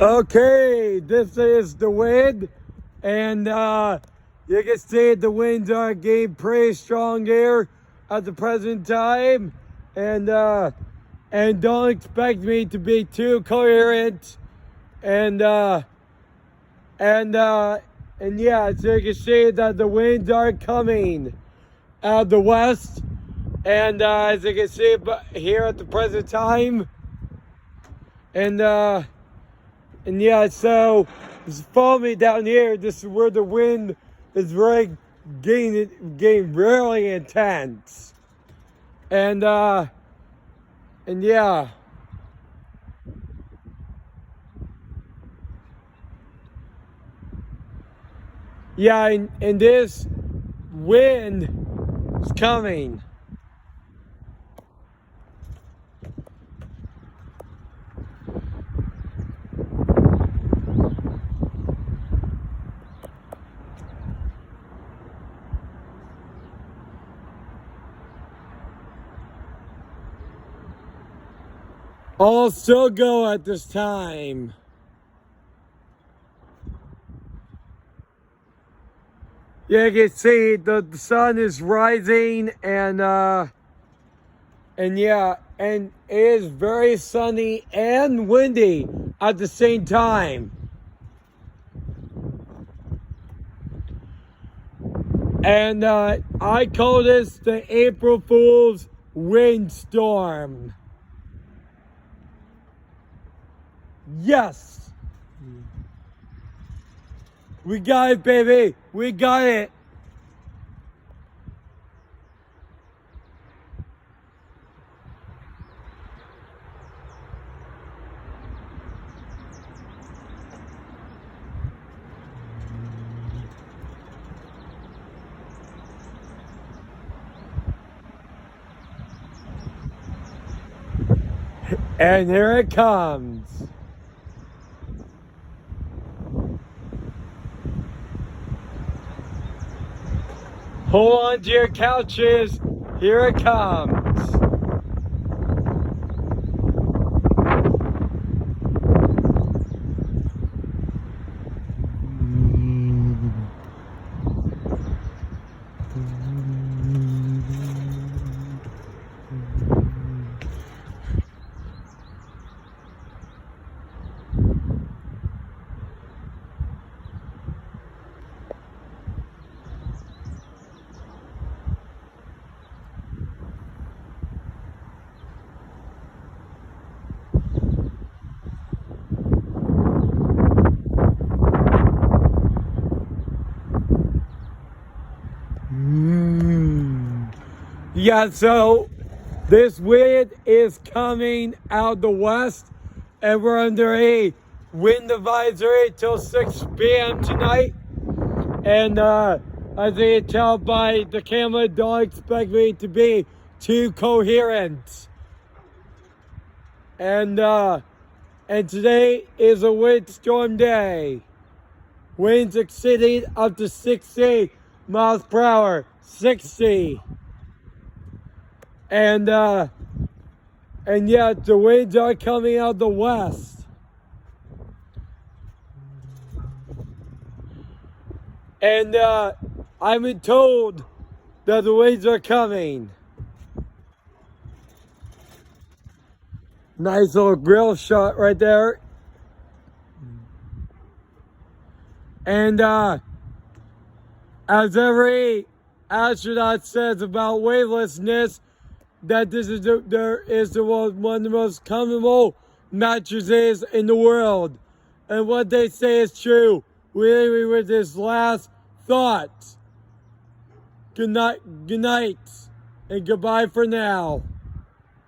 Okay, this is the wind, and you can see the winds are getting pretty strong here at the present time, and don't expect me to be too coherent, and yeah, so you can see that the winds are coming out of the west, and as you can see here at the present time, and yeah, so just follow me down here. This is where the wind is really getting really intense. And yeah. Yeah, and this wind is coming. I'll still go at this time. Yeah, you can see the sun is rising, and yeah, and it is very sunny and windy at the same time. And I call this the April Fool's Windstorm. Yes. We got it, baby. We got it. And here it comes. Hold on to your couches. Here it comes. Yeah, so this wind is coming out the west, and we're under a wind advisory till 6 p.m. tonight. And as you can tell by the camera, don't expect me to be too coherent. And today is a windstorm day. Winds exceeding up to 60 miles per hour. 60. And yeah, the winds are coming out the west. And I've been told that the winds are coming. Nice little grill shot right there. And as every astronaut says about weightlessness, that this is one of the most comfortable mattresses in the world. And what they say is true. We leave you with this last thought. Good night, and goodbye for now.